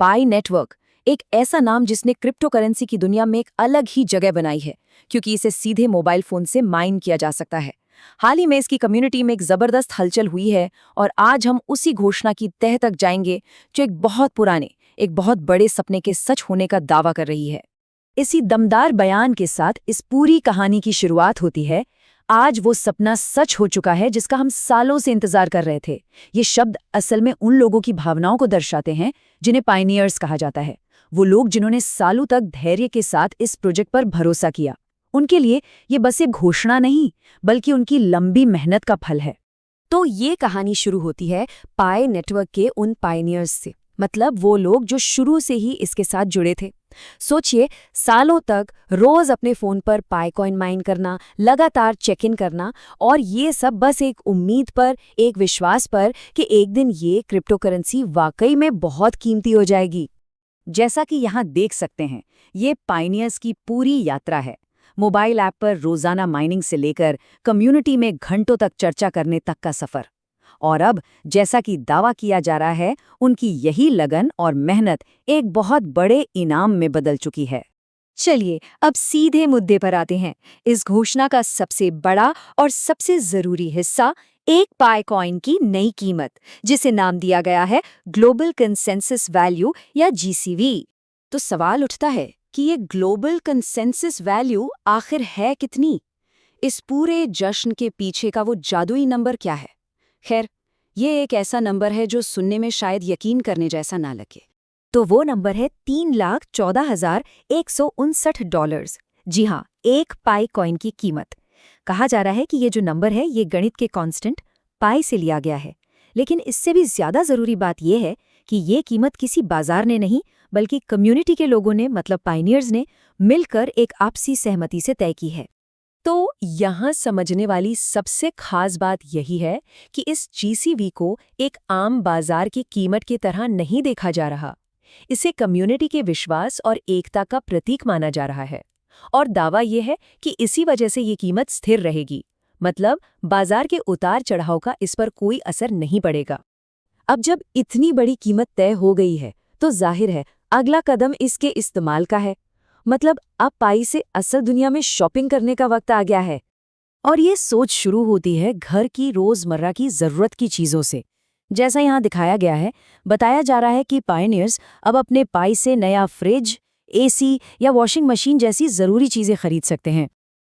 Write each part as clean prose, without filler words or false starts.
पाई network एक ऐसा नाम जिसने क्रिप्टो करेंसी की दुनिया में एक अलग ही जगह बनाई है, क्योंकि इसे सीधे मोबाइल फोन से माइन किया जा सकता है। हाल ही में इसकी कम्युनिटी में एक जबरदस्त हलचल हुई है और आज हम उसी घोषणा की तह तक जाएंगे जो एक बहुत पुराने, एक बहुत बड़े सपने के सच होने का दावा कर रही है। इसी दमदार बयान के साथ इस पूरी कहानी की शुरुआत होती है। आज वो सपना सच हो चुका है जिसका हम सालों से इंतजार कर रहे थे। ये शब्द असल में उन लोगों की भावनाओं को दर्शाते हैं जिन्हें पायनियर्स कहा जाता है। वो लोग जिन्होंने सालों तक धैर्य के साथ इस प्रोजेक्ट पर भरोसा किया। उनके लिए ये बस एक घोषणा नहीं, बल्कि उनकी लंबी मेहनत का फल है। तो ये कहानी शुरू होती है पाई नेटवर्क के उन पायनियर्स से, मतलब वो लोग जो शुरू से ही इसके साथ जुड़े थे। सोचिए, सालों तक रोज अपने फोन पर पाई कॉइन माइन करना, लगातार चेक इन करना, और ये सब बस एक उम्मीद पर, एक विश्वास पर कि एक दिन ये क्रिप्टो करेंसी वाकई में बहुत कीमती हो जाएगी। जैसा कि यहाँ देख सकते हैं, ये पायनियर्स की पूरी यात्रा है। मोबाइल ऐप पर रोजाना माइनिंग से लेकर कम्युनिटी में घंटों तक चर्चा करने तक का सफर। और अब जैसा कि दावा किया जा रहा है, उनकी यही लगन और मेहनत एक बहुत बड़े इनाम में बदल चुकी है। चलिए अब सीधे मुद्दे पर आते हैं। इस घोषणा का सबसे बड़ा और सबसे जरूरी हिस्सा, एक पाई कॉइन की नई कीमत, जिसे नाम दिया गया है ग्लोबल कंसेंसस वैल्यू या जीसीवी। तो सवाल उठता है कि ये ग्लोबल कंसेंसस वैल्यू आखिर है कितनी? इस पूरे जश्न के पीछे का वो जादुई नंबर क्या है? खैर, ये एक ऐसा नंबर है जो सुनने में शायद यकीन करने जैसा ना लगे। तो वो नंबर है $3,14,159। जी हाँ, एक पाई कॉइन की कीमत। कहा जा रहा है कि ये जो नंबर है ये गणित के कांस्टेंट पाई से लिया गया है। लेकिन इससे भी ज्यादा जरूरी बात यह है कि ये कीमत किसी बाजार ने नहीं, बल्कि कम्युनिटी के लोगों ने, मतलब पायनियर्स ने मिलकर एक आपसी सहमति से तय की है। तो यहाँ समझने वाली सबसे खास बात यही है कि इस जीसीवी को एक आम बाजार की कीमत की तरह नहीं देखा जा रहा। इसे कम्युनिटी के विश्वास और एकता का प्रतीक माना जा रहा है। और दावा यह है कि इसी वजह से ये कीमत स्थिर रहेगी, मतलब बाजार के उतार चढ़ाव का इस पर कोई असर नहीं पड़ेगा। अब जब इतनी बड़ी कीमत तय हो गई है, तो जाहिर है अगला कदम इसके इस्तेमाल का है। मतलब अब पाई से असल दुनिया में शॉपिंग करने का वक्त आ गया है। और ये सोच शुरू होती है घर की रोजमर्रा की जरूरत की चीजों से। जैसा यहाँ दिखाया गया है, बताया जा रहा है कि पायनियर्स अब अपने पाई से नया फ्रिज, एसी या वॉशिंग मशीन जैसी जरूरी चीजें खरीद सकते हैं।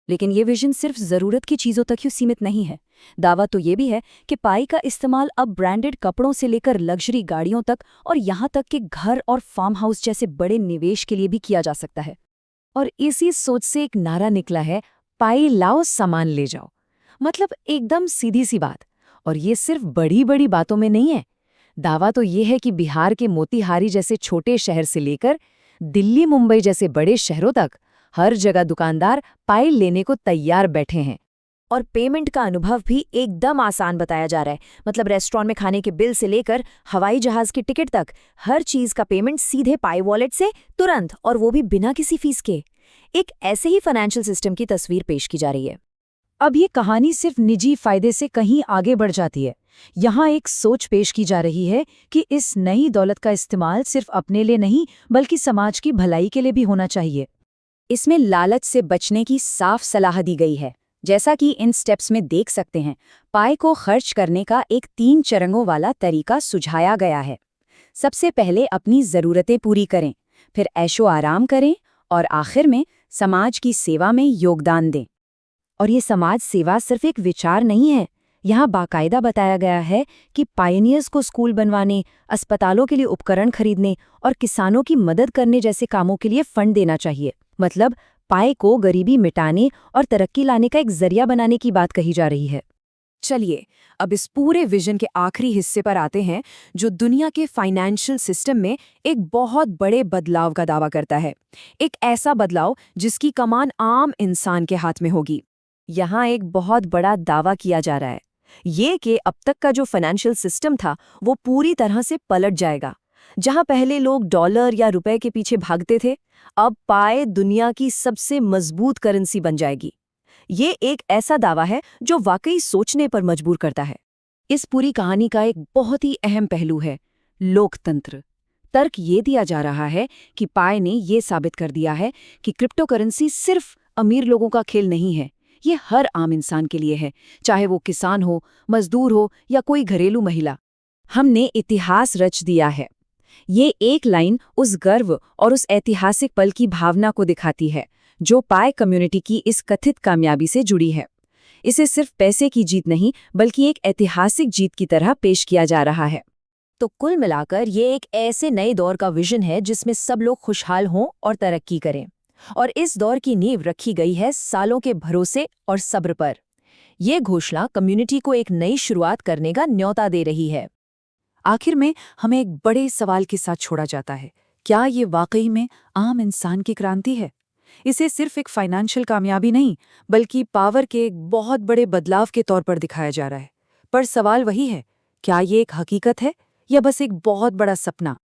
लेकिन ये विजन सिर्फ जरूरत की चीजों तक ही सीमित नहीं है। दावा तो ये भी है कि पाई का इस्तेमाल अब ब्रांडेड कपड़ों से लेकर लग्जरी गाड़ियों तक, और यहाँ तक कि घर और फार्म हाउस जैसे बड़े निवेश के लिए भी किया जा सकता है। और इसी सोच से एक नारा निकला है, पाई लाओ सामान ले जाओ। मतलब एकदम सीधी सी बात। और ये सिर्फ बड़ी बड़ी बातों में नहीं है। दावा तो ये है कि बिहार के मोतिहारी जैसे छोटे शहर से लेकर दिल्ली, मुंबई जैसे बड़े शहरों तक हर जगह दुकानदार पाई लेने को तैयार बैठे हैं। और पेमेंट का अनुभव भी एकदम आसान बताया जा रहा है। मतलब रेस्टोरेंट में खाने के बिल से लेकर हवाई जहाज की टिकट तक हर चीज का पेमेंट सीधे पाई वॉलेट से तुरंत, और वो भी बिना किसी फीस के। एक ऐसे ही फाइनेंशियल सिस्टम की तस्वीर पेश की जा रही है। अब ये कहानी सिर्फ निजी फायदे से कहीं आगे बढ़ जाती है। यहाँ एक सोच पेश की जा रही है कि इस नई दौलत का इस्तेमाल सिर्फ अपने लिए नहीं, बल्कि समाज की भलाई के लिए भी होना चाहिए। इसमें लालच से बचने की साफ सलाह दी गई है। जैसा कि इन स्टेप्स में देख सकते हैं, पाई को खर्च करने का एक 3 चरणों वाला तरीका सुझाया गया है। सबसे पहले अपनी ज़रूरतें पूरी करें, फिर ऐशो आराम करें, और आखिर में समाज की सेवा में योगदान दें। और ये समाज सेवा सिर्फ एक विचार नहीं है। यहाँ बाकायदा बताया गया है कि पायनियर्स को स्कूल बनवाने, अस्पतालों के लिए उपकरण खरीदने और किसानों की मदद करने जैसे कामों के लिए फंड देना चाहिए। मतलब पाई को गरीबी मिटाने और तरक्की लाने का एक जरिया बनाने की बात कही जा रही है। चलिए अब इस पूरे विजन के आखिरी हिस्से पर आते हैं, जो दुनिया के फाइनेंशियल सिस्टम में एक बहुत बड़े बदलाव का दावा करता है। एक ऐसा बदलाव जिसकी कमान आम इंसान के हाथ में होगी। यहाँ एक बहुत बड़ा दावा किया जा रहा है, ये कि अब तक का जो फाइनेंशियल सिस्टम था वो पूरी तरह से पलट जाएगा। जहां पहले लोग डॉलर या रुपए के पीछे भागते थे, अब पाई दुनिया की सबसे मजबूत करेंसी बन जाएगी। ये एक ऐसा दावा है जो वाकई सोचने पर मजबूर करता है। इस पूरी कहानी का एक बहुत ही अहम पहलू है लोकतंत्र। तर्क ये दिया जा रहा है कि पाई ने ये साबित कर दिया है कि क्रिप्टो करेंसी सिर्फ अमीर लोगों का खेल नहीं है, ये हर आम इंसान के लिए है, चाहे वो किसान हो, मजदूर हो या कोई घरेलू महिला। हमने इतिहास रच दिया है। ये एक लाइन उस गर्व और उस ऐतिहासिक पल की भावना को दिखाती है जो पाई कम्युनिटी की इस कथित कामयाबी से जुड़ी है। इसे सिर्फ पैसे की जीत नहीं बल्कि एक ऐतिहासिक जीत की तरह पेश किया जा रहा है। तो कुल मिलाकर ये एक ऐसे नए दौर का विजन है जिसमें सब लोग खुशहाल हों और तरक्की करें। और इस दौर की नींव रखी गई है सालों के भरोसे और सब्र पर। ये घोषणा कम्युनिटी को एक नई शुरुआत करने का न्योता दे रही है। आखिर में हमें एक बड़े सवाल के साथ छोड़ा जाता है, क्या ये वाकई में आम इंसान की क्रांति है? इसे सिर्फ एक फाइनेंशियल कामयाबी नहीं बल्कि पावर के एक बहुत बड़े बदलाव के तौर पर दिखाया जा रहा है। पर सवाल वही है, क्या ये एक हकीकत है या बस एक बहुत बड़ा सपना?